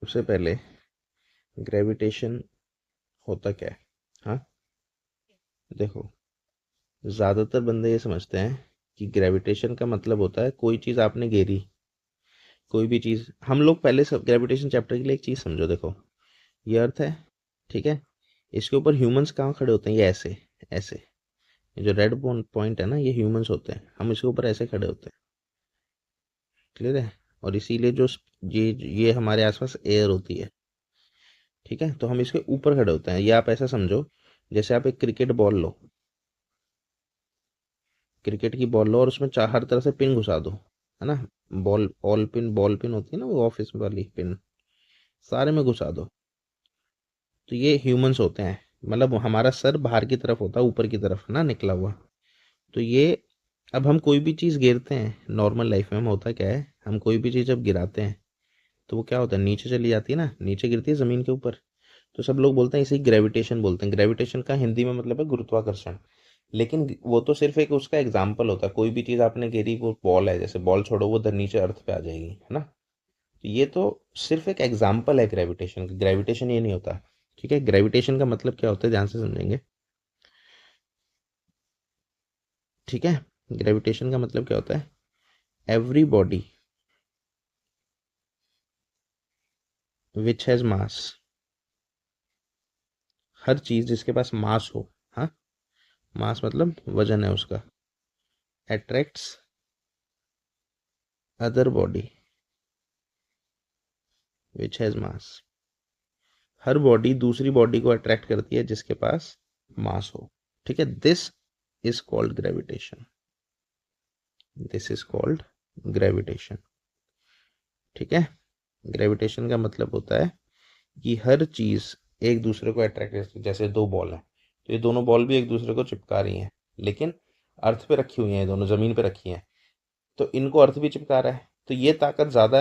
सबसे पहले ग्रेविटेशन होता क्या है? हाँ, देखो, ज़्यादातर बंदे ये समझते हैं कि ग्रेविटेशन का मतलब होता है कोई चीज़ आपने घेरी, कोई भी चीज़। हम लोग पहले सब ग्रेविटेशन चैप्टर के लिए एक चीज़ समझो। देखो, ये अर्थ है, ठीक है, इसके ऊपर ह्यूमंस कहाँ खड़े होते हैं? ये ऐसे, ऐसे। ये जो रेड पॉइंट है ना, ये ह्यूमंस होते हैं, हम इसके ऊपर ऐसे खड़े होते हैं। क्लियर है? और इसीलिए जो ये हमारे आसपास एयर होती है, ठीक है, तो हम इसके ऊपर खड़े होते हैं। ये आप ऐसा समझो, जैसे आप एक क्रिकेट बॉल लो, क्रिकेट की बॉल लो और उसमें चार हर तरह से पिन घुसा दो, है ना। बॉल पिन होती है ना, वो ऑफिस वाली पिन, सारे में घुसा दो। तो ये ह्यूमंस होते हैं, मतलब हमारा सर बाहर की तरफ होता है, ऊपर की तरफ ना निकला हुआ। तो ये, अब हम कोई भी चीज़ गिरते हैं नॉर्मल लाइफ में, हम होता क्या है, हम कोई भी चीज़ जब गिराते हैं तो वो क्या होता है, नीचे चली जाती है ना, नीचे गिरती है ज़मीन के ऊपर। तो सब लोग बोलते हैं इसे ग्रेविटेशन बोलते हैं। ग्रेविटेशन का हिंदी में मतलब है गुरुत्वाकर्षण। लेकिन वो तो सिर्फ एक उसका एग्जाम्पल होता है। कोई भी चीज़ आपने गिरी, वो बॉल है, जैसे बॉल छोड़ो वो नीचे अर्थ पे आ जाएगी, है ना। तो ये तो सिर्फ एक एग्जाम्पल है ग्रेविटेशन का, ग्रेविटेशन ये नहीं होता। ठीक है, ग्रेविटेशन का मतलब क्या होता है, ध्यान से समझेंगे। ठीक है, ग्रेविटेशन का मतलब क्या होता है, everybody which has mass, हर चीज जिसके पास मास हो, हाँ, मास मतलब वजन है उसका, attracts other body which has mass. Her body दूसरी बॉडी को अट्रैक्ट करती है जिसके पास मास हो। ठीक है, this is called gravitation, this is called gravitation. ठीक है, ग्रेविटेशन का मतलब होता है कि हर चीज एक दूसरे को अट्रैक्ट करती है। जैसे दो बॉल हैं, तो ये दोनों बॉल भी एक दूसरे को चिपका रही हैं, लेकिन अर्थ पे रखी हुई हैं, ये दोनों जमीन पे रखी हैं, तो इनको अर्थ भी चिपका रहा है। तो ये ताकत ज़्यादा,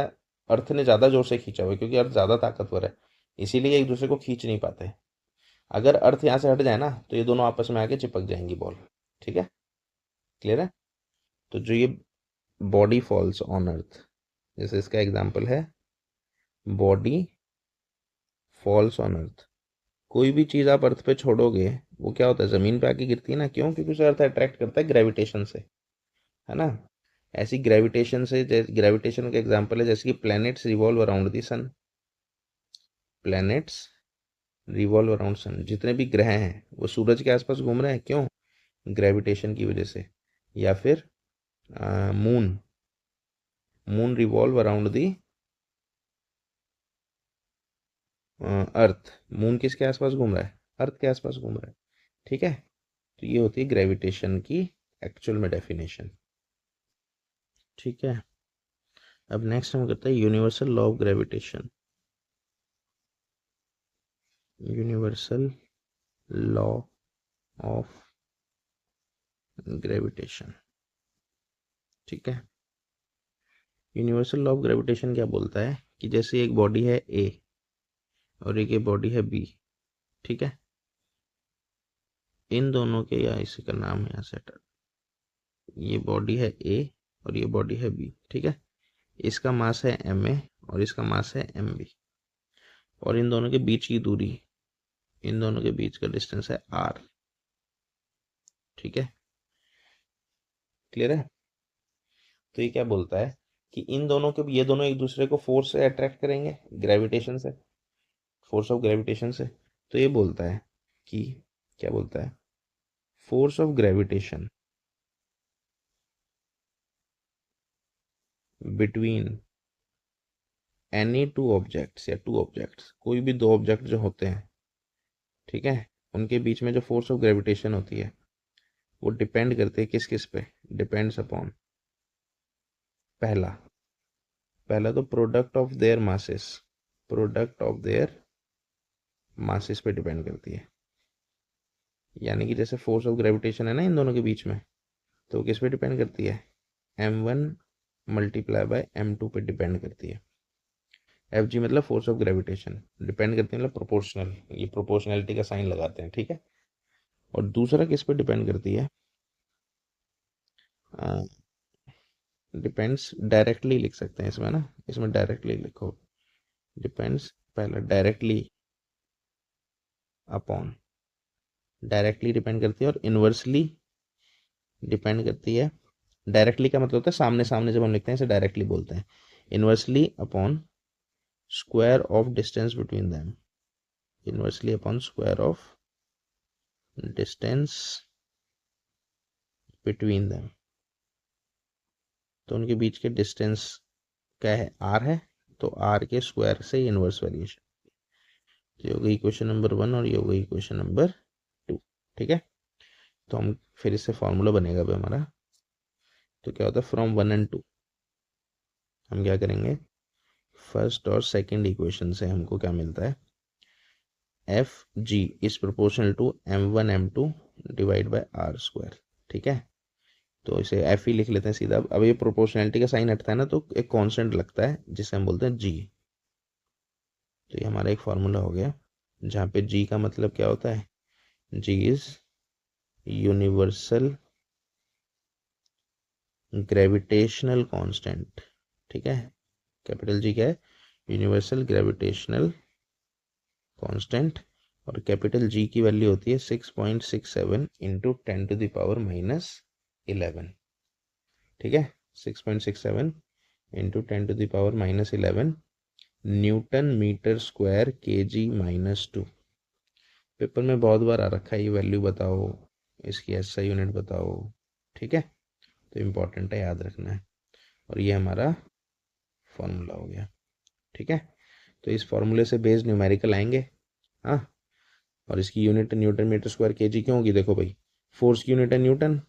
अर्थ ने ज़्यादा जोर से खींचा हुआ है, क्योंकि अर्थ ज़्यादा ताकतवर है, इसीलिए एक दूसरे को खींच नहीं पाते। अगर अर्थ यहाँ से हट जाए ना, तो ये दोनों आपस में आके चिपक जाएंगी बॉल। ठीक है, क्लियर है? तो जो ये बॉडी फॉल्स ऑन अर्थ, जैसे इसका एग्जाम्पल है बॉडी फॉल्स ऑन अर्थ। कोई भी चीज़ आप अर्थ पे छोड़ोगे, वो क्या होता है, ज़मीन पे आके गिरती है ना। क्यों? क्योंकि उसे अर्थ अट्रैक्ट करता है ग्रेविटेशन से, है ना। ऐसी ग्रेविटेशन से, जैसे ग्रेविटेशन का एग्जांपल है जैसे कि planets revolve around the sun, planets revolve around sun, जितने भी ग्रह हैं वो सूरज के आसपास घूम रहे हैं। क्यों? ग्रेविटेशन की वजह से। या फिर moon, moon revolve around the earth. Moon किसके आसपास घूम रहा है? अर्थ के आसपास घूम रहा है। ठीक है, तो ये होती है ग्रेविटेशन की एक्चुअल में डेफिनेशन। ठीक है, अब नेक्स्ट हम करते हैं universal law of gravitation. Universal law of gravitation. ठीक है, यूनिवर्सल लॉ ऑफ ग्रेविटेशन क्या बोलता है कि जैसे एक बॉडी है ए और एक बॉडी है बी, ठीक है, इन दोनों के, या इसी का नाम है यहाँ सेट, ये बॉडी है ए और ये बॉडी है बी, ठीक है, इसका मास है एम ए और इसका मास है एम बी, और इन दोनों के बीच की दूरी, इन दोनों के बीच का डिस्टेंस है आर। ठीक है, क्लियर है? तो ये क्या बोलता है कि इन दोनों के, ये दोनों एक दूसरे को फोर्स से अट्रैक्ट करेंगे, ग्रेविटेशन से, फोर्स ऑफ ग्रेविटेशन से। तो ये बोलता है कि, क्या बोलता है, force of gravitation between any two objects, या टू ऑब्जेक्ट्स, कोई भी दो ऑब्जेक्ट जो होते हैं, ठीक है, उनके बीच में जो फोर्स ऑफ ग्रेविटेशन होती है वो डिपेंड करती है किस किस पे, डिपेंड्स अपॉन, पहला, पहला तो product of their masses, product of their masses पे डिपेंड करती है। यानी कि जैसे फोर्स ऑफ ग्रेविटेशन है ना इन दोनों के बीच में, तो किस पे डिपेंड करती है, m1 मल्टीप्लाई बाय m2 पे डिपेंड करती है। एफ जी मतलब फोर्स ऑफ ग्रेविटेशन, डिपेंड करती है मतलब प्रोपोर्शनल, ये प्रोपोर्शनैलिटी का साइन लगाते हैं, ठीक है। और दूसरा किस पे डिपेंड करती है, डिपेंड्स डायरेक्टली लिख सकते हैं इसमें ना, इसमें डायरेक्टली लिखो, डिपेंड्स पहला डायरेक्टली अपॉन, डायरेक्टली डिपेंड करती है और इनवर्सली डिपेंड करती है। डायरेक्टली का मतलब होता है सामने सामने, जब हम लिखते हैं इसे डायरेक्टली बोलते हैं। Inversely upon square of distance between them, inversely upon square of distance between them, तो उनके बीच के डिस्टेंस क्या है, आर है, तो आर के स्क्वायर से इनवर्स वेरिएशन। तो ये हो गई इक्वेशन नंबर 1 और ये हो गई इक्वेशन नंबर 2। ठीक है, तो हम फिर इससे फॉर्मूला बनेगा भी हमारा, तो क्या होता है फ्रॉम 1 एंड 2 हम क्या करेंगे, फर्स्ट और सेकंड इक्वेशन से हमको क्या मिलता है, F G is proportional to m1 m2 divide by R square. ठीक है, तो इसे एफ ही लिख लेते हैं सीधा। अब ये प्रोपोर्शनैलिटी का साइन हटता है ना, तो एक कांस्टेंट लगता है जिसे हम बोलते हैं जी। तो ये हमारा एक फार्मूला हो गया, जहाँ पे जी का मतलब क्या होता है, जी इज यूनिवर्सल ग्रेविटेशनल कांस्टेंट। ठीक है, कैपिटल जी क्या है, यूनिवर्सल ग्रेविटेशनल कांस्टेंट, और कैपिटल जी की वैल्यू होती है 6.67 इंटू 10⁻11। ठीक है, 6.67 into 10⁻11 newton metre square kg-2। Paper में बहुत बार आ रखा है ये वैल्यू बताओ, इसकी एसआई यूनिट बताओ। ठीक है, तो इम्पोर्टेंट है, याद रखना है। और ये हमारा फॉर्मूला हो गया। ठीक है, तो इस फॉर्मूले से बेस्ड न्यूमेरिकल आएंगे। हाँ, और इसकी unit newton metre square kg क्यों होगी, देखो भाई फोर्स की यूनिट है न्यूटन,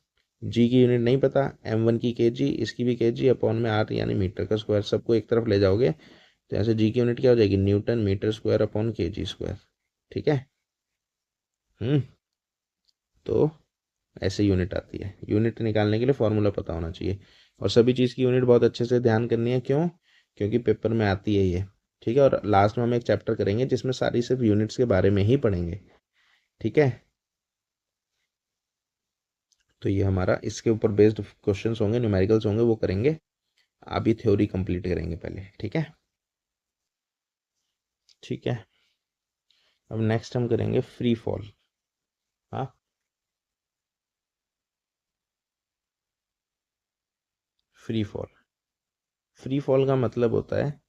जी की यूनिट नहीं पता, m1 की केजी, इसकी भी केजी, अपॉन में आर यानी मीटर का स्क्वायर, सबको एक तरफ ले जाओगे तो यहाँ से जी की यूनिट क्या हो जाएगी, newton metre square upon kg square. ठीक है, तो ऐसे यूनिट आती है। यूनिट निकालने के लिए फॉर्मूला पता होना चाहिए, और सभी चीज़ की यूनिट बहुत अच्छे से ध्यान करनी है। क्यों, क्योंकि पेपर में आती है ये। ठीक है, और लास्ट में हम एक चैप्टर करेंगे जिसमें सारी सिर्फ यूनिट्स के बारे में ही पढ़ेंगे। ठीक है, तो ये हमारा इसके ऊपर बेस्ड क्वेश्चंस होंगे, न्यूमेरिकल्स होंगे, वो करेंगे। अभी थ्योरी कंप्लीट करेंगे पहले। ठीक है, ठीक है, अब नेक्स्ट हम करेंगे फ्री फॉल। हाँ, फ्री फॉल, फ्री फॉल का मतलब होता है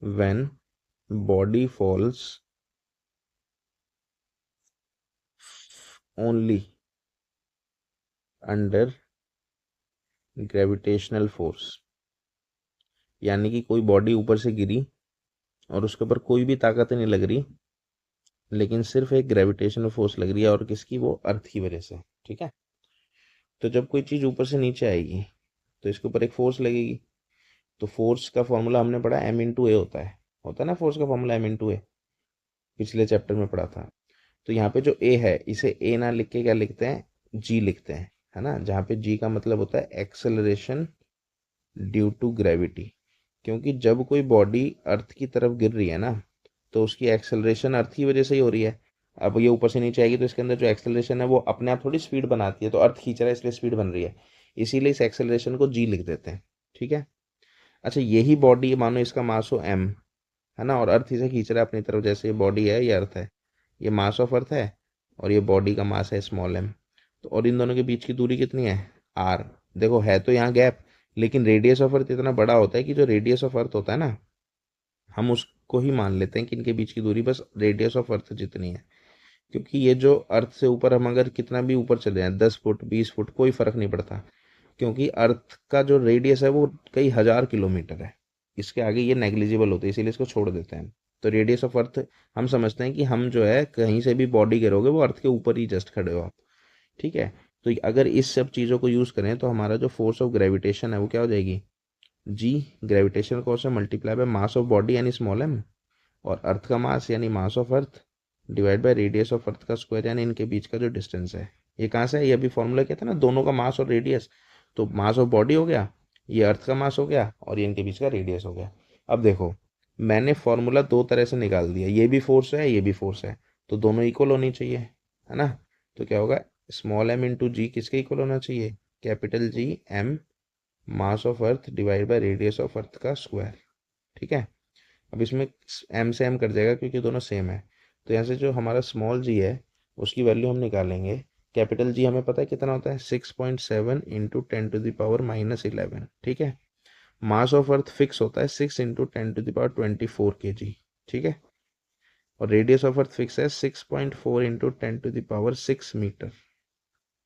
when body false only under gravitational force, यानी कि कोई बॉडी ऊपर से गिरी और उसके ऊपर कोई भी ताकत नहीं लग रही, लेकिन सिर्फ एक ग्रेविटेशनल फोर्स लग रही है, और किसकी, वो अर्थ की वजह से। ठीक है, तो जब कोई चीज़ ऊपर से नीचे आएगी तो इसके ऊपर एक फोर्स लगेगी। तो फोर्स का फॉर्मूला हमने पढ़ा m×a होता है ना, फोर्स का फॉर्मूला m×a, पिछले चैप्टर में पढ़ा था। तो यहाँ पे जो a है, इसे a ना लिख के क्या लिखते हैं, g लिखते हैं, है ना, जहाँ पे g का मतलब होता है एक्सेलरेशन ड्यू टू ग्रेविटी। क्योंकि जब कोई बॉडी अर्थ की तरफ गिर रही है ना, तो उसकी एक्सेलरेशन अर्थ की वजह से ही हो रही है। अब ये ऊपर से नीचे आएगी तो इसके अंदर जो एक्सेलरेशन है वो अपने आप थोड़ी स्पीड बनाती है, तो अर्थ खींच रहा है इसलिए स्पीड बन रही है, इसीलिए इस एक्सेलरेशन को जी लिख देते हैं। ठीक है, अच्छा यही बॉडी मानो इसका मास हो एम, है ना, और अर्थ इसे खींच रहा है अपनी तरफ, जैसे ये बॉडी है, ये अर्थ है, ये मास ऑफ अर्थ है, और ये बॉडी का मास है स्मॉल एम। तो और इन दोनों के बीच की दूरी कितनी है, आर। देखो है तो यहाँ गैप, लेकिन रेडियस ऑफ अर्थ इतना बड़ा होता है कि जो रेडियस ऑफ अर्थ होता है ना, हम उसको ही मान लेते हैं कि इनके बीच की दूरी बस रेडियस ऑफ अर्थ जितनी है। क्योंकि ये जो अर्थ से ऊपर हम अगर कितना भी ऊपर चले जाएं, 10 फुट 20 फुट कोई फर्क नहीं पड़ता, क्योंकि अर्थ का जो रेडियस है वो कई हजार किलोमीटर है, इसके आगे ये नेग्लिजिबल होता है, इसीलिए इसको छोड़ देते हैं। तो रेडियस ऑफ अर्थ हम समझते हैं कि हम जो है कहीं से भी बॉडी गिरोगे वो अर्थ के ऊपर ही जस्ट खड़े हो आप। ठीक है, तो अगर इस सब चीज़ों को यूज़ करें तो हमारा जो फोर्स ऑफ ग्रेविटेशन है वो क्या हो जाएगी, जी ग्रेविटेशनल फोर्स है multiply by mass of body यानी स्मॉल एम, और अर्थ का मास यानी मास of earth divide by radius of earth का स्क्वायर, यानी इनके बीच का जो डिस्टेंस है। ये कहाँ से है, ये अभी फॉर्मूला क्या था ना, दोनों का मास और रेडियस। तो मास ऑफ बॉडी हो गया, ये अर्थ का मास हो गया, और ये इनके बीच का रेडियस हो गया। अब देखो मैंने फॉर्मूला दो तरह से निकाल दिया, ये भी फोर्स है ये भी फोर्स है, तो दोनों इक्वल होनी चाहिए, है ना। तो क्या होगा, स्मॉल एम इंटू जी किसके इक्वल होना चाहिए, capital G M mass of earth divide by radius of earth का स्क्वायर। ठीक है, अब इसमें एम से एम कट जाएगा क्योंकि दोनों सेम है। तो यहाँ से जो हमारा स्मॉल जी है उसकी वैल्यू हम निकालेंगे। कैपिटल जी हमें पता है कितना होता है, 6.7 इंटू 10⁻⁻11। ठीक है। मास ऑफ अर्थ फिक्स होता है 6 इंटू 10⁻24 kg। ठीक है। और रेडियस ऑफ अर्थ फिक्स है 6.4 इंटू 10⁻6 मीटर,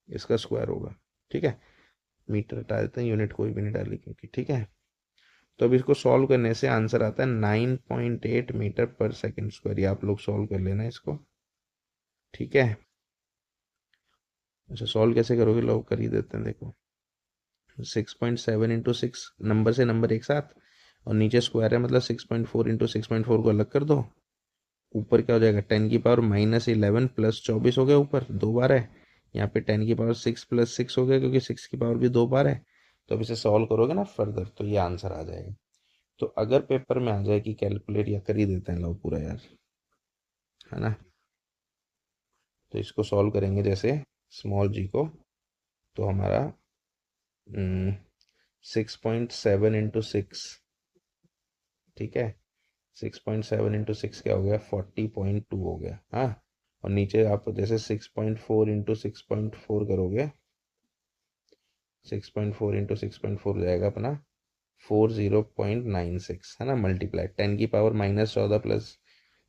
इसका स्क्वायर होगा। ठीक है। मीटर हटा देते हैं, यूनिट कोई भी नहीं डाली क्योंकि। ठीक है। तो अब इसको सॉल्व करने से आंसर आता है 9.8 मीटर पर सेकंड स्क्वायर। ये आप लोग सॉल्व कर लेना इसको। ठीक है। अच्छा, सॉल्व कैसे करोगे, लोग कर ही देते हैं। देखो 6.7 इंटू 6, नंबर से नंबर एक साथ, और नीचे स्क्वायर है मतलब 6.4 इंटू 6.4 को अलग कर दो। ऊपर क्या हो जाएगा, 10⁻11 प्लस 24 हो गया, ऊपर 2 बार है। यहाँ पे 10⁻6 प्लस 6 हो गया क्योंकि 6 की पावर भी 2 बार है। तो अब इसे सॉल्व करोगे ना फर्दर तो ये आंसर आ जाएगा। तो अगर पेपर में आ जाए कि कैलकुलेट, या कर ही देते हैं लोग पूरा यार, है ना। तो इसको सॉल्व करेंगे जैसे स्मॉल जी को, तो हमारा 6.7 इंटू 6। ठीक है। 6.7 इंटू 6 क्या हो गया, 40.2 हो गया। हाँ। और नीचे आप जैसे 6.4 इंटू 6.4 करोगे, 6.4 इंटू 6.4 जाएगा अपना 40.96, है ना। मल्टीप्लाई 10⁻14 प्लस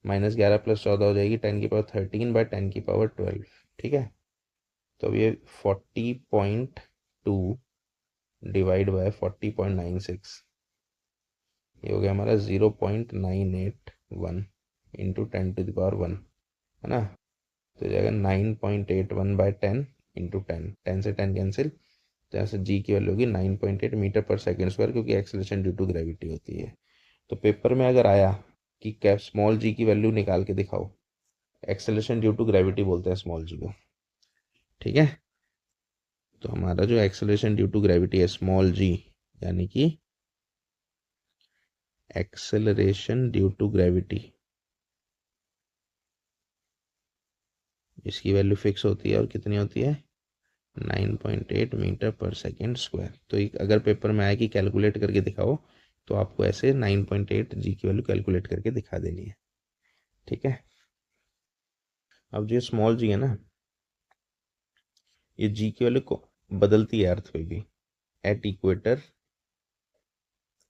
-11 प्लस 14 हो जाएगी 10⁻13/10⁻12। ठीक है। तो अब ये 40.2 डिवाइड बाय 40.96, ये हो गया हमारा 0.981 इंटू 10⁻1, है ना। तो जाएगा 9.81/10 इंटू 10 से 10 कैंसिल। तो यहाँ से जी की वैल्यू होगी 9.8 मीटर पर सेकेंड स्क्वायर, क्योंकि एक्सेलरेशन ड्यू टू ग्रेविटी होती है। तो पेपर में अगर आया कि क्या स्मॉल जी की वैल्यू निकाल के दिखाओ, एक्सेलरेशन ड्यू टू ग्रेविटी बोलते हैं स्मॉल जी को। ठीक है। तो हमारा जो एक्सेलरेशन ड्यू टू ग्रेविटी है स्मॉल जी, यानी कि एक्सेलरेशन ड्यू टू ग्रेविटी, इसकी वैल्यू फिक्स होती है और कितनी होती है, 9.8 मीटर पर सेकेंड स्क्वायर। तो अगर पेपर में आए कि कैलकुलेट करके दिखाओ, तो आपको ऐसे 9.8 जी की वैल्यू कैलकुलेट करके दिखा देनी है। ठीक है। अब जो स्मॉल जी है ना, ये जी की वैल्यू को बदलती है अर्थ पे भी, एट इक्वेटर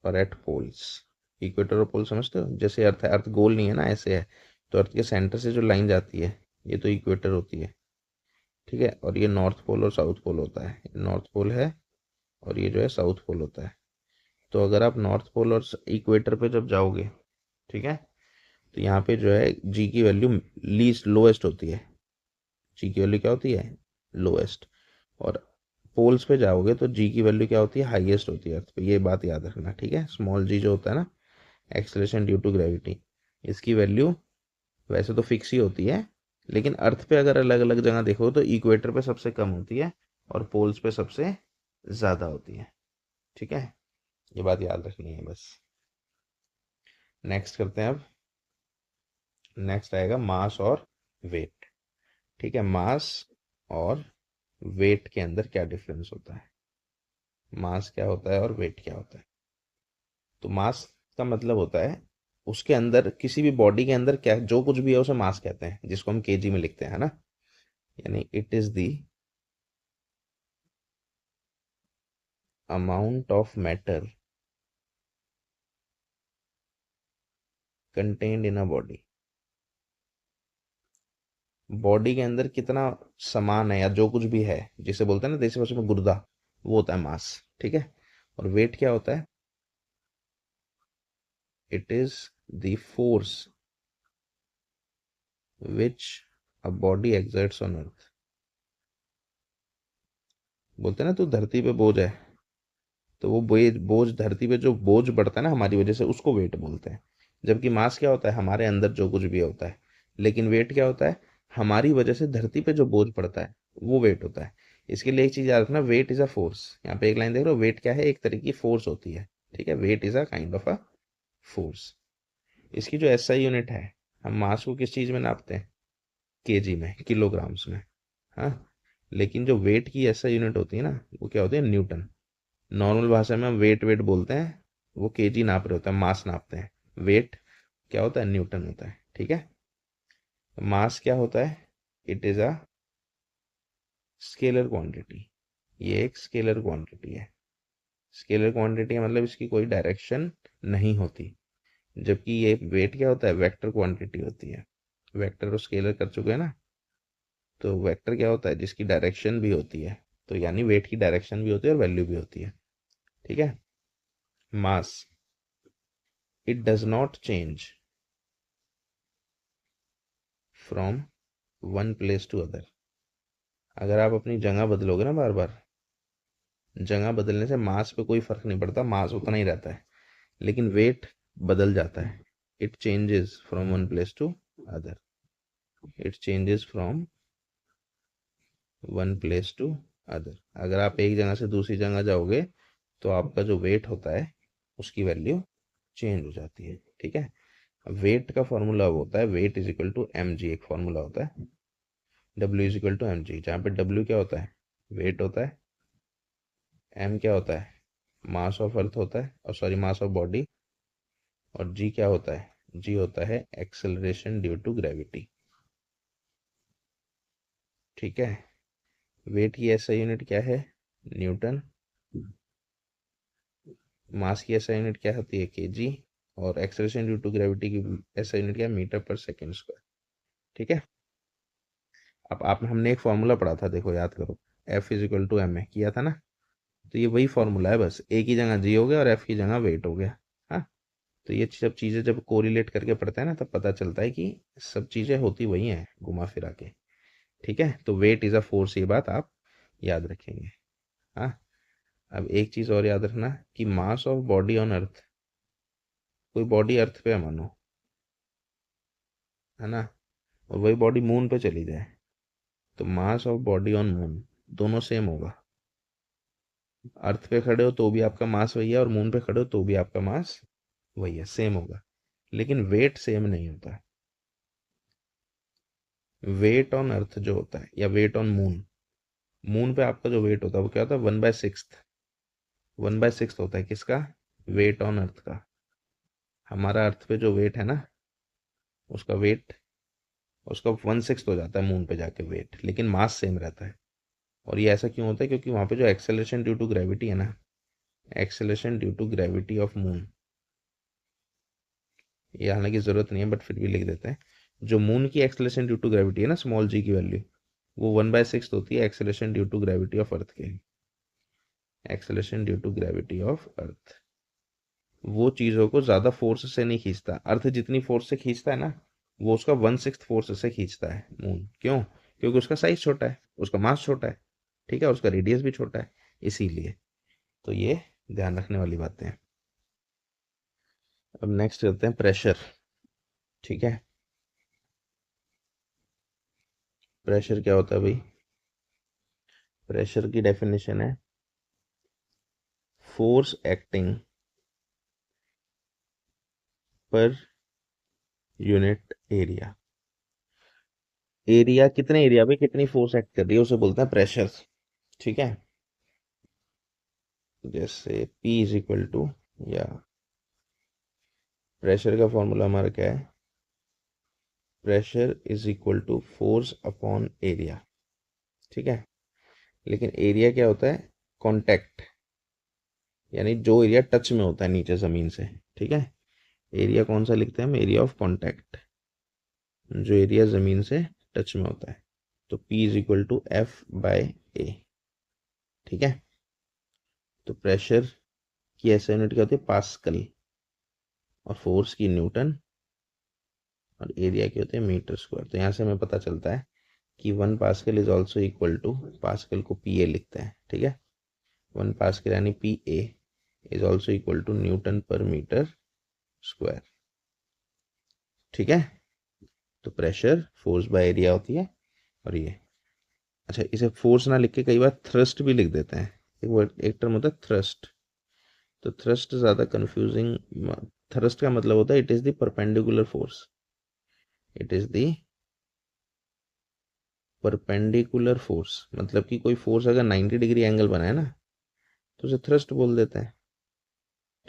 और एट पोल्स। इक्वेटर और पोल समझते हो, जैसे अर्थ है, अर्थ गोल नहीं है ना, ऐसे है। तो अर्थ के सेंटर से जो लाइन जाती है ये तो इक्वेटर होती है। ठीक है। और ये नॉर्थ पोल और साउथ पोल होता है, नॉर्थ पोल है और ये जो है साउथ पोल होता है। तो अगर आप नॉर्थ पोल और इक्वेटर पे जब जाओगे, ठीक है, तो यहाँ पे जो है जी की वैल्यू लीस्ट लोएस्ट होती है। जी की वैल्यू क्या होती है, लोएस्ट। और पोल्स पे जाओगे तो जी की वैल्यू क्या होती है, हाईएस्ट होती है अर्थ पे। ये बात याद रखना। ठीक है। स्मॉल जी जो होता है ना, एक्सेलरेशन ड्यू टू ग्रेविटी, इसकी वैल्यू वैसे तो फिक्स ही होती है, लेकिन अर्थ पे अगर अलग अलग जगह देखो तो इक्वेटर पे सबसे कम होती है और पोल्स पे सबसे ज़्यादा होती है। ठीक है। ये बात याद रखनी है बस। नेक्स्ट करते हैं अब। नेक्स्ट आएगा मास और वेट। ठीक है। मास और वेट के अंदर क्या डिफरेंस होता है, मास क्या होता है और वेट क्या होता है। तो मास का मतलब होता है उसके अंदर, किसी भी बॉडी के अंदर क्या जो कुछ भी है उसे मास कहते हैं, जिसको हम केजी में लिखते हैं, है ना। यानी it is the amount of matter contained in a body. Body के अंदर कितना सामान है या जो कुछ भी है, जिसे बोलते हैं ना देसी भाषा में गुर्दा, वो होता है मास। ठीक है। और वेट क्या होता है, it is the force which a body exerts on earth. बोलते हैं ना तू धरती पे बोझ है, तो वो बोझ बोझ धरती पे जो बोझ बढ़ता है ना हमारी वजह से, उसको वेट बोलते हैं। जबकि मास क्या होता है, हमारे अंदर जो कुछ भी होता है। लेकिन वेट क्या होता है, हमारी वजह से धरती पे जो बोझ पड़ता है वो वेट होता है। इसके लिए एक चीज याद रखना, वेट इज अ फोर्स। यहाँ पे एक लाइन देख रहे हो, वेट क्या है, एक तरह की फोर्स होती है। ठीक है। Weight is a kind of a force. इसकी जो एसआई यूनिट है, हम मास को किस चीज में नापते हैं, केजी में, किलोग्राम्स में। हाँ। लेकिन जो वेट की एसआई यूनिट होती है ना, वो क्या होती है, न्यूटन। नॉर्मल भाषा में हम वेट वेट बोलते हैं, वो केजी नाप रहे होते हैं, मास नापते हैं। वेट क्या होता है, न्यूटन होता है। ठीक है, मास क्या होता है, it is a scalar quantity. ये एक स्केलर क्वांटिटी है। स्केलर क्वांटिटी मतलब इसकी कोई डायरेक्शन नहीं होती, जबकि ये वेट क्या होता है, वेक्टर क्वांटिटी होती है। वेक्टर और स्केलर कर चुके हैं ना, तो वेक्टर क्या होता है, जिसकी डायरेक्शन भी होती है, तो यानी वेट की डायरेक्शन भी होती है और वैल्यू भी होती है। ठीक है, mass, it does not change from one place to other. अगर आप अपनी जगह बदलोगे ना बार बार, जगह बदलने से मास पे कोई फर्क नहीं पड़ता, मास उतना ही रहता है, लेकिन वेट बदल जाता है। It changes from one place to other, it changes from one place to other. अगर आप एक जगह से दूसरी जगह जाओगे तो आपका जो वेट होता है उसकी वैल्यू चेंज हो जाती है। ठीक है, वेट का फॉर्मूला होता है, weight is equal to M G, एक फॉर्मूला होता है, W is equal to M G, जहाँ पे डब्ल्यू क्या होता है, वेट होता है, एम क्या होता है, मास ऑफ अर्थ होता है, और सॉरी मास ऑफ बॉडी, और जी क्या होता है, जी होता है एक्सेलरेशन ड्यू टू ग्रेविटी। ठीक है, वेट की ऐसा यूनिट क्या है, न्यूटन, मास की ऐसा यूनिट क्या होती है, केजी, और एक्सेलरेशन ड्यू टू ग्रेविटी की ऐसा यूनिट क्या है, मीटर पर सेकेंड स्क्वायर। ठीक है, अब आप हमने एक फॉर्मूला पढ़ा था, देखो याद करो, F is equal to M A किया था ना, तो ये वही फॉर्मूला है, बस ए की जगह जी हो गया और एफ की जगह वेट हो गया। हाँ, तो ये सब चीज़ें जब कोरिलेट करके पढ़ते हैं ना, तब पता चलता है कि सब चीज़ें होती वही हैं घुमा फिरा के। ठीक है, तो वेट इज़ अ फोर्स, ये बात आप याद रखेंगे। हाँ, अब एक चीज़ और याद रखना कि mass of body on earth, कोई बॉडी अर्थ पे है मानो, है ना, और वही बॉडी मून पे चली जाए, तो mass of body on moon दोनों सेम होगा। अर्थ पे खड़े हो तो भी आपका मास वही है, और मून पे खड़े हो तो भी आपका मास वही है, सेम होगा, लेकिन वेट सेम नहीं होता है। वेट ऑन अर्थ जो होता है, या वेट ऑन मून, मून पे आपका जो वेट होता है वो क्या होता है, 1/6, 1/6 होता है किसका, वेट ऑन अर्थ का। हमारा अर्थ पे जो वेट है ना, उसका वेट, उसका 1/6 हो जाता है मून पे जाके वेट, लेकिन मास सेम रहता है। और ये ऐसा क्यों होता है, क्योंकि वहाँ पे जो एक्सेलरेशन ड्यू टू ग्रेविटी है ना, acceleration due to gravity of moon, ये हालांकि ज़रूरत नहीं है बट फिर भी लिख देते हैं, जो मून की एक्सेलरेशन ड्यू टू ग्रेविटी है ना, स्मॉल जी की वैल्यू, वो 1/6 होती है acceleration due to gravity of earth के, acceleration due to gravity of earth. वो चीज़ों को ज़्यादा फोर्स से नहीं खींचता, अर्थ जितनी फोर्स से खींचता है ना, वो उसका 1/6 फोर्स से खींचता है मून। क्यों, क्योंकि उसका साइज छोटा है, उसका मास छोटा है, ठीक है, और उसका रेडियस भी छोटा है, इसीलिए। तो ये ध्यान रखने वाली बातें हैं। अब नेक्स्ट करते हैं प्रेशर। ठीक है, प्रेशर क्या होता है भाई, प्रेशर की डेफिनेशन है force acting per unit area. Area, कितने एरिया पे कितनी फोर्स एक्ट कर रही है उसे बोलते हैं प्रेशर। ठीक है, जैसे P इज इक्वल टू, या प्रेशर का फॉर्मूला हमारा क्या है, pressure is equal to force upon area. ठीक है, लेकिन एरिया क्या होता है, कांटेक्ट, यानी जो एरिया टच में होता है नीचे ज़मीन से। ठीक है, एरिया कौन सा लिखते हैं हम, एरिया ऑफ कांटेक्ट, जो एरिया ज़मीन से टच में होता है, तो P is equal to F/A। ठीक है, तो प्रेशर की ऐसा यूनिट क्या होती है, पास्कल, और फोर्स की न्यूटन, और एरिया की होती है मीटर स्क्वायर। तो यहाँ से हमें पता चलता है कि 1 pascal is also equal to, pascal को PA लिखते हैं। ठीक है, 1 पास्कल यानी PA is also equal to newton पर मीटर स्क्वायर। ठीक है, तो प्रेशर फोर्स बाय एरिया होती है, और ये, अच्छा इसे फोर्स ना लिख के कई बार थ्रस्ट भी लिख देते हैं, एक वर्ड, एक टर्म होता है थ्रस्ट, तो थ्रस्ट ज़्यादा कंफ्यूजिंग। थ्रस्ट का मतलब होता है it is the perpendicular force, it is the perpendicular force, मतलब कि कोई फोर्स अगर 90 डिग्री एंगल बनाए ना, तो उसे थ्रस्ट बोल देते हैं।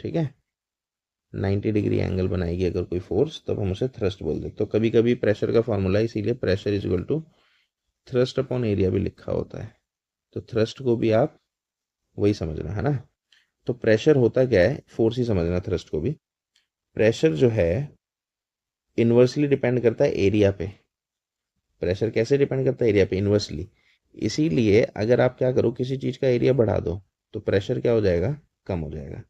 ठीक है, 90 डिग्री एंगल बनाएगी अगर कोई फोर्स, तब हम उसे थ्रस्ट बोल दें। तो कभी कभी प्रेशर का फॉर्मूला है, इसीलिए pressure is equal to thrust upon area भी लिखा होता है। तो थ्रस्ट को भी आप वही समझना है ना। तो प्रेशर होता क्या है, फोर्स ही समझना थ्रस्ट को भी। प्रेशर जो है इन्वर्सली डिपेंड करता है एरिया पे। प्रेशर कैसे डिपेंड करता है, एरिया पे, इन्वर्सली। इसीलिए अगर आप क्या करो, किसी चीज़ का एरिया बढ़ा दो तो प्रेशर क्या हो जाएगा, कम हो जाएगा।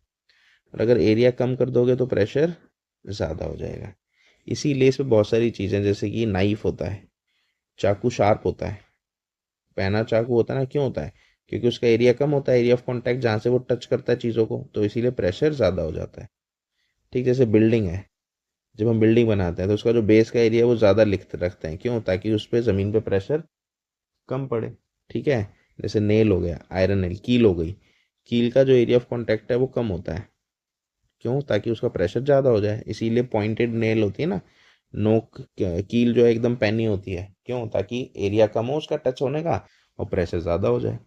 और अगर एरिया कम कर दोगे तो प्रेशर ज़्यादा हो जाएगा। इसीलिए इसमें बहुत सारी चीज़ें, जैसे कि नाइफ होता है, चाकू शार्प होता है, पैना चाकू होता है ना, क्यों होता है, क्योंकि उसका एरिया कम होता है, एरिया ऑफ कॉन्टैक्ट जहाँ से वो टच करता है चीज़ों को, तो इसीलिए प्रेशर ज़्यादा हो जाता है। ठीक, जैसे बिल्डिंग है, जब हम बिल्डिंग बनाते हैं तो उसका जो बेस का एरिया है वो ज़्यादा लिख रखते हैं, क्यों, ताकि उस पर ज़मीन पे प्रेशर कम पड़े। ठीक है, जैसे नेल हो गया, आयरन नेल, कील हो गई, कील का जो एरिया ऑफ कॉन्टैक्ट है वो कम होता है, क्यों, ताकि उसका प्रेशर ज़्यादा हो जाए। इसीलिए पॉइंटेड नेल होती है ना, नोक कील जो है एकदम पैनी होती है, क्यों, ताकि एरिया कम हो उसका टच होने का और प्रेशर ज़्यादा हो जाए।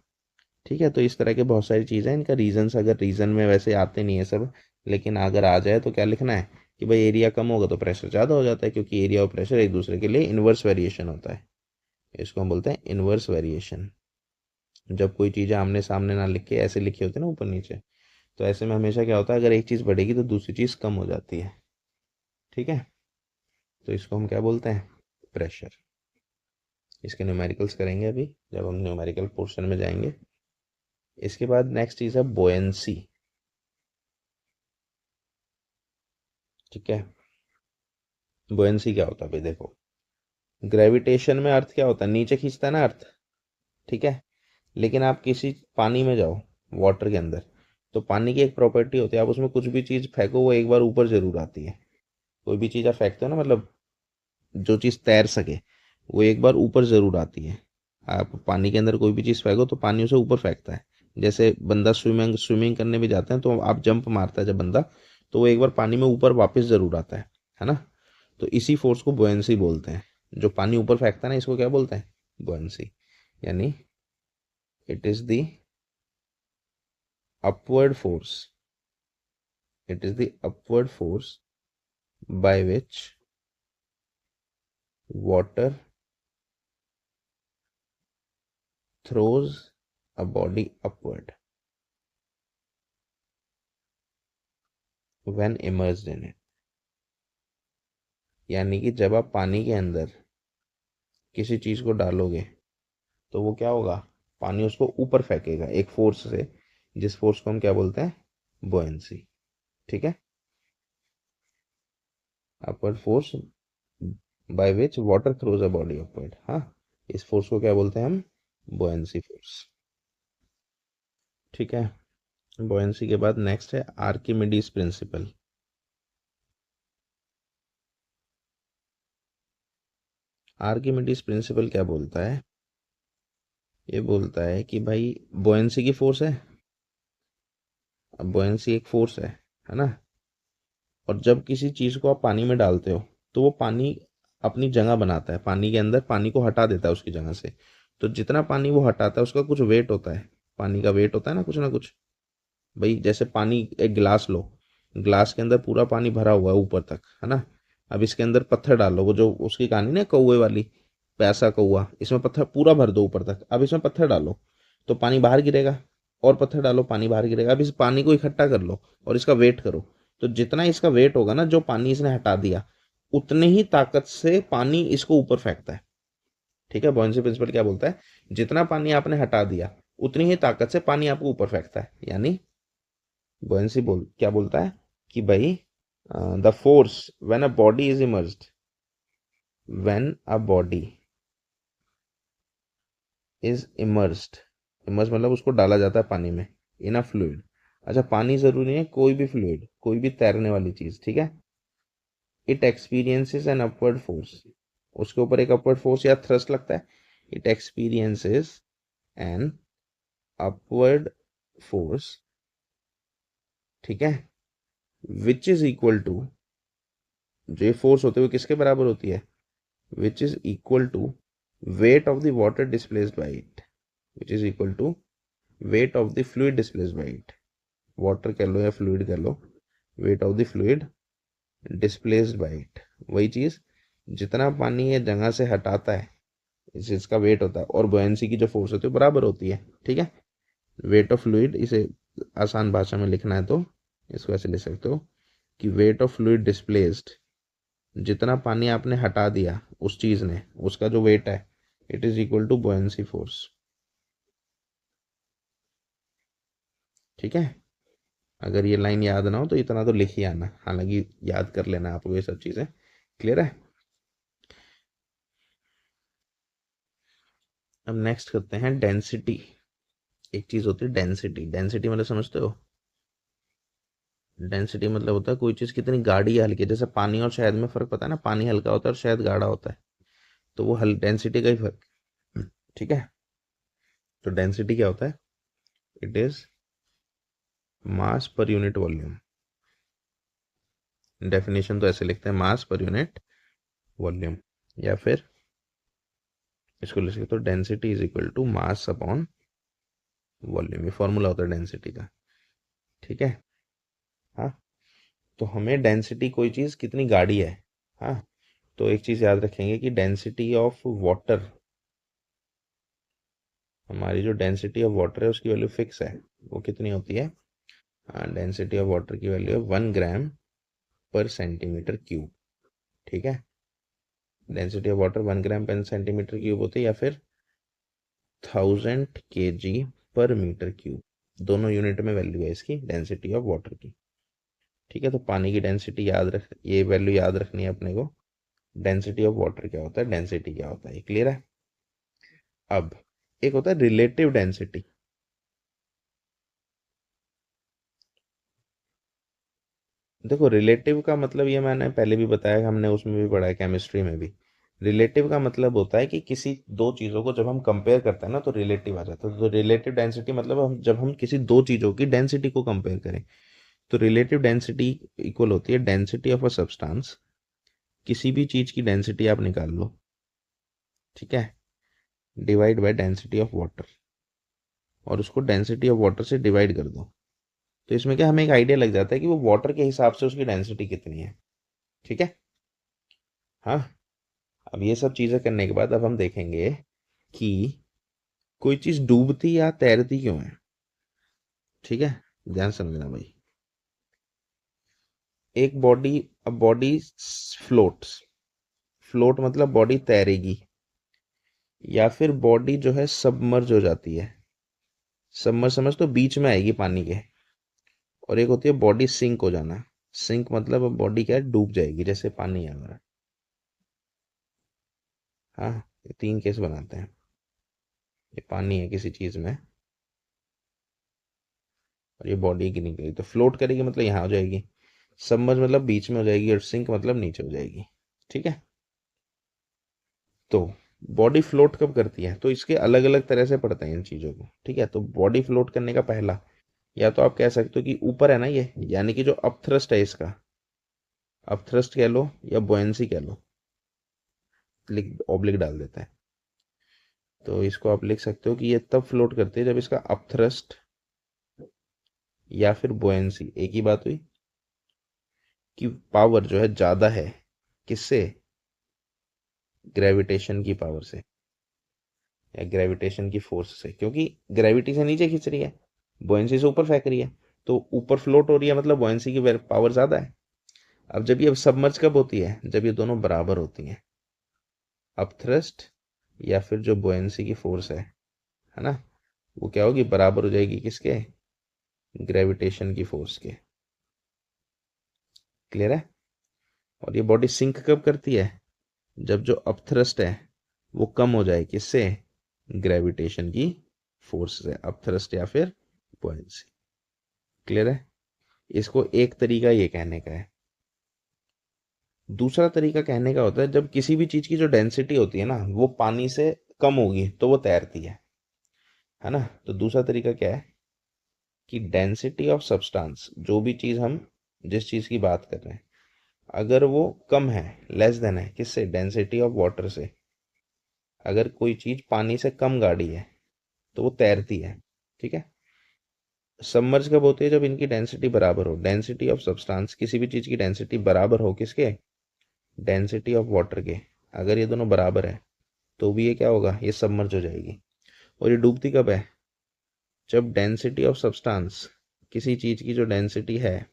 ठीक है, तो इस तरह के बहुत सारी चीज़ें, इनका रीजंस, अगर रीजन में वैसे आते नहीं है सब, लेकिन अगर आ जाए तो क्या लिखना है कि भाई एरिया कम होगा तो प्रेशर ज़्यादा हो जाता है, क्योंकि एरिया और प्रेशर एक दूसरे के लिए इन्वर्स वेरिएशन होता है। इसको हम बोलते हैं इन्वर्स वेरिएशन। जब कोई चीज़ें आमने सामने ना लिख के ऐसे लिखी होती है ना ऊपर नीचे, तो ऐसे में हमेशा क्या होता है, अगर एक चीज़ बढ़ेगी तो दूसरी चीज़ कम हो जाती है। ठीक है, तो इसको हम क्या बोलते हैं, प्रेशर। इसके न्यूमेरिकल्स करेंगे अभी जब हम न्यूमेरिकल पोर्शन में जाएंगे। इसके बाद नेक्स्ट चीज़ है बोयंसी। ठीक है, बोयंसी क्या होता है भाई, देखो, ग्रेविटेशन में अर्थ क्या होता है, नीचे खींचता है ना अर्थ। ठीक है, लेकिन आप किसी पानी में जाओ, वाटर के अंदर, तो पानी की एक प्रॉपर्टी होती है, आप उसमें कुछ भी चीज़ फेंको वो एक बार ऊपर जरूर आती है। कोई भी चीज़ आप फेंकते हो ना, मतलब जो चीज़ तैर सके वो एक बार ऊपर ज़रूर आती है। आप पानी के अंदर कोई भी चीज़ फेंको तो पानी उसे ऊपर फेंकता है। जैसे बंदा स्विमिंग स्विमिंग करने भी जाते हैं तो आप जंप मारता है जब बंदा, तो वो एक बार पानी में ऊपर वापस ज़रूर आता है ना। तो इसी फोर्स को बुयंसी बोलते हैं। जो पानी ऊपर फेंकता है ना, इसको क्या बोलते हैं, बुयंसी। यानी it is the upward force, it is the upward force by which water throws a body upward when immersed in it। यानी कि जब आप पानी के अंदर किसी चीज को डालोगे तो वो क्या होगा, पानी उसको ऊपर फेंकेगा एक फोर्स से, जिस फोर्स को हम क्या बोलते हैं, बुयंसी। ठीक है, upward force by which water throws a body upward. हाँ, इस फोर्स को क्या बोलते हैं हम, बुयंसी फोर्स। ठीक है, बुयंसी के बाद नेक्स्ट है आर्किमिडीज प्रिंसिपल। आर्किमिडीज प्रिंसिपल क्या बोलता है, ये बोलता है कि भाई बुयंसी की फोर्स है, अब बुयंसी एक फोर्स है ना। और जब किसी चीज़ को आप पानी में डालते हो तो वो पानी अपनी जगह बनाता है, पानी के अंदर पानी को हटा देता है उसकी जगह से। तो जितना पानी वो हटाता है उसका कुछ वेट होता है, पानी का वेट होता है ना कुछ। भाई जैसे पानी, एक गिलास लो, ग्लास के अंदर पूरा पानी भरा हुआ है ऊपर तक, है ना। अब इसके अंदर पत्थर डालो, वो जो उसकी कहानी ना कौवे वाली, पैसा कौआ, इसमें पत्थर पूरा भर दो ऊपर तक, अब इसमें पत्थर डालो तो पानी बाहर गिरेगा, और पत्थर डालो पानी बाहर गिरेगा। अब इस पानी को इकट्ठा कर लो और इसका वेट करो, तो जितना इसका वेट होगा ना, जो पानी इसने हटा दिया, उतने ही ताकत से पानी इसको ऊपर फेंकता है। ठीक है, बॉयंसी प्रिंसिपल क्या बोलता है, जितना पानी आपने हटा दिया उतनी ही ताकत से पानी आपको ऊपर फेंकता है। यानी बुयंसी क्या बोलता है कि भाई the force when a body is immersed, when a body is immersed, immerse मतलब उसको डाला जाता है पानी में, इन अ फ्लूइड। अच्छा, पानी जरूरी है, कोई भी फ्लूइड, कोई भी तैरने वाली चीज, ठीक है। It experiences an upward force, उसके ऊपर एक अपवर्ड फोर्स या थ्रस्ट लगता है। It experiences an upward force, ठीक है, विच इज इक्वल टू, जो ये फोर्स होते हुए किसके बराबर होती है, which is equal to weight of the water displaced by it, which is equal to weight of the fluid displaced by it। water कह लो या fluid कह लो, weight of the fluid displaced by it, वही चीज जितना पानी ये जगह से हटाता है इसका वेट होता है, और बुयांसी की जो फोर्स होती है बराबर होती है। ठीक है, वेट ऑफ फ्लूइड, इसे आसान भाषा में लिखना है तो इसको ऐसे लिख सकते हो कि वेट ऑफ फ्लूइड डिस्प्लेस्ड, जितना पानी आपने हटा दिया उस चीज ने, उसका जो वेट है, it is equal to buoyancy force. ठीक है, अगर ये लाइन याद ना हो तो इतना तो लिख ही आना, हालांकि याद कर लेना आपको ये सब चीजें। क्लियर है? अब नेक्स्ट करते हैं डेंसिटी। एक चीज होती है डेंसिटी, डेंसिटी मतलब समझते हो? डेंसिटी मतलब होता है कोई चीज कितनी गाढ़ी या हल्की है। जैसे पानी और शहद में फर्क पता है ना, पानी हल्का होता है और शहद गाढ़ा होता है, तो वो डेंसिटी का ही फर्क। ठीक है, तो डेंसिटी क्या होता है? It is mass per unit volume. Definition तो ऐसे लिखते हैं, मास पर यूनिट वॉल्यूम, या फिर इसको लिख सकते हो density is equal to mass upon volume. ये फॉर्मूला होता है डेंसिटी का। ठीक है, हाँ, तो हमें डेंसिटी कोई चीज कितनी गाढ़ी है, हाँ, तो एक चीज याद रखेंगे कि डेंसिटी ऑफ वाटर, हमारी जो डेंसिटी ऑफ वाटर है उसकी वैल्यू फिक्स है। वो कितनी होती है? डेंसिटी ऑफ वाटर की वैल्यू है 1 ग्राम पर सेंटीमीटर क्यूब। ठीक है, डेंसिटी ऑफ वाटर 1 ग्राम पर सेंटीमीटर क्यूब होती है, या फिर 1000 kg पर मीटर क्यूब। दोनों यूनिट में वैल्यू है इसकी डेंसिटी ऑफ वाटर की। ठीक है, तो पानी की डेंसिटी याद रख, ये वैल्यू याद रखनी है अपने को। डेंसिटी ऑफ वाटर क्या होता है, डेंसिटी क्या होता है, क्लियर है? अब एक होता है रिलेटिव डेंसिटी। देखो, रिलेटिव का मतलब ये मैंने पहले भी बताया, हमने उसमें भी पढ़ा है केमिस्ट्री में भी। रिलेटिव का मतलब होता है कि किसी दो चीज़ों को जब हम कंपेयर करते हैं ना तो रिलेटिव आ जाता है। तो रिलेटिव डेंसिटी मतलब हम जब हम किसी दो चीज़ों की डेंसिटी को कंपेयर करें, तो रिलेटिव डेंसिटी इक्वल होती है डेंसिटी ऑफ अ सब्सटेंस। किसी भी चीज़ की डेंसिटी आप निकाल लो, ठीक है, divide by density of water, और उसको डेंसिटी ऑफ वाटर से डिवाइड कर दो। तो इसमें क्या, हमें एक आइडिया लग जाता है कि वो वाटर के हिसाब से उसकी डेंसिटी कितनी है। ठीक है, हाँ। अब ये सब चीज़ें करने के बाद अब हम देखेंगे कि कोई चीज़ डूबती या तैरती क्यों है। ठीक है, ध्यान समझना भाई। एक बॉडी, अब बॉडी फ्लोट्स, फ्लोट मतलब बॉडी तैरेगी, या फिर बॉडी जो है सबमर्ज हो जाती है। सबमर्ज समझ तो बीच में आएगी पानी के। और एक होती है बॉडी सिंक हो जाना। सिंक मतलब अब बॉडी क्या है, डूब जाएगी, जैसे पानी है हमारा। हाँ, ये तीन केस बनाते हैं। ये पानी है किसी चीज में, और ये बॉडी की निकलेगी तो फ्लोट करेगी, मतलब यहाँ हो जाएगी। सबमर्ज मतलब बीच में हो जाएगी, और सिंक मतलब नीचे हो जाएगी। ठीक है, तो बॉडी फ्लोट कब करती है, तो इसके अलग अलग तरह से पढ़ते हैं इन चीजों को। ठीक है, तो बॉडी फ्लोट करने का पहला, या तो आप कह सकते हो कि ऊपर है ना ये, यानी कि जो अपथ्रस्ट है इसका, अपथ्रस्ट कह लो या बुयंसी कह लो, लिख ऑब्लिक डाल देता है, तो इसको आप लिख सकते हो कि ये तब फ्लोट करती है जब इसका अपथ्रस्ट या फिर बुयंसी, एक ही बात हुई, कि पावर जो है ज्यादा है, किससे, ग्रेविटेशन की पावर से, या ग्रेविटेशन की फोर्स से, क्योंकि ग्रेविटी से नीचे खींच रही है, बुयंसी से ऊपर फेंक रही है, तो ऊपर फ्लोट हो रही है, मतलब बुयंसी की पावर ज्यादा है। अब जब ये सबमर्ज कब होती है, जब ये दोनों बराबर होती हैं, अपथ्रस्ट या फिर जो बुयंसी की फोर्स है ना, वो क्या होगी, बराबर हो जाएगी किसके, ग्रेविटेशन की फोर्स के। क्लियर है? और ये बॉडी सिंक कब करती है, जब जो अपथ्रस्ट है वो कम हो जाए, किससे, ग्रेविटेशन की फोर्स से, अपथ्रस्ट या फिर बुयंसी। क्लियर है? इसको एक तरीका ये कहने का है। दूसरा तरीका कहने का होता है जब किसी भी चीज की जो डेंसिटी होती है ना वो पानी से कम होगी तो वो तैरती है ना। तो दूसरा तरीका क्या है कि डेंसिटी ऑफ सब्सटेंस, जो भी चीज हम जिस चीज की बात कर रहे हैं, अगर वो कम है, लेस देन है, किससे, डेंसिटी ऑफ वाटर से, अगर कोई चीज पानी से कम गाढ़ी है तो वो तैरती है। ठीक है, सबमर्ज कब होती है? जब इनकी डेंसिटी बराबर हो, डेंसिटी ऑफ सब्सटेंस, किसी भी चीज़ की डेंसिटी बराबर हो किसके? डेंसिटी ऑफ वाटर के। अगर ये दोनों बराबर है तो भी ये क्या होगा? ये सबमर्ज हो जाएगी। और ये डूबती कब है? जब डेंसिटी ऑफ सब्सटेंस, किसी चीज़ की जो डेंसिटी है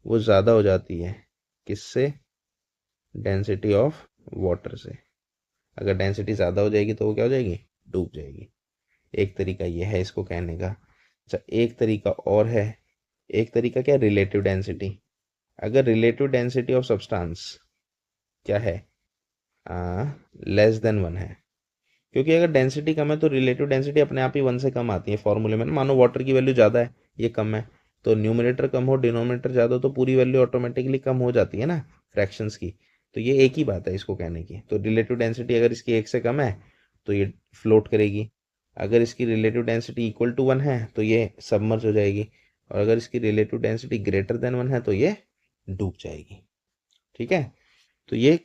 वो ज़्यादा हो जाती है किससे? डेंसिटी ऑफ वाटर से। अगर डेंसिटी ज़्यादा हो जाएगी तो वो क्या हो जाएगी? डूब जाएगी। एक तरीका ये है इसको कहने का। अच्छा, एक तरीका और है। एक तरीका क्या? Relative density. अगर रिलेटिव डेंसिटी ऑफ सब्सटेंस क्या है? लेस देन 1 है, क्योंकि अगर डेंसिटी कम है तो रिलेटिव डेंसिटी अपने आप ही 1 से कम आती है फॉर्मूले में। मानो वाटर की वैल्यू ज़्यादा है, ये कम है, तो न्यूमरेटर कम हो डिनोमिनेटर ज़्यादा हो तो पूरी वैल्यू ऑटोमेटिकली कम हो जाती है ना फ्रैक्शंस की। तो ये एक ही बात है इसको कहने की। तो रिलेटिव डेंसिटी अगर इसकी 1 से कम है तो ये फ्लोट करेगी। अगर इसकी रिलेटिव डेंसिटी इक्वल टू 1 है तो ये सबमर्ज हो जाएगी। और अगर इसकी रिलेटिव डेंसिटी ग्रेटर देन 1 है तो ये डूब जाएगी। ठीक है। तो ये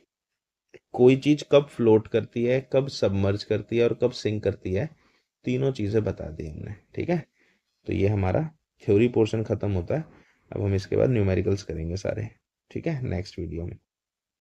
कोई चीज़ कब फ्लोट करती है, कब सबमर्ज करती है और कब सिंक करती है, तीनों चीज़ें बता दी हमने। ठीक है। तो ये हमारा थ्योरी पोर्शन ख़त्म होता है। अब हम इसके बाद न्यूमेरिकल्स करेंगे सारे। ठीक है, नेक्स्ट वीडियो में।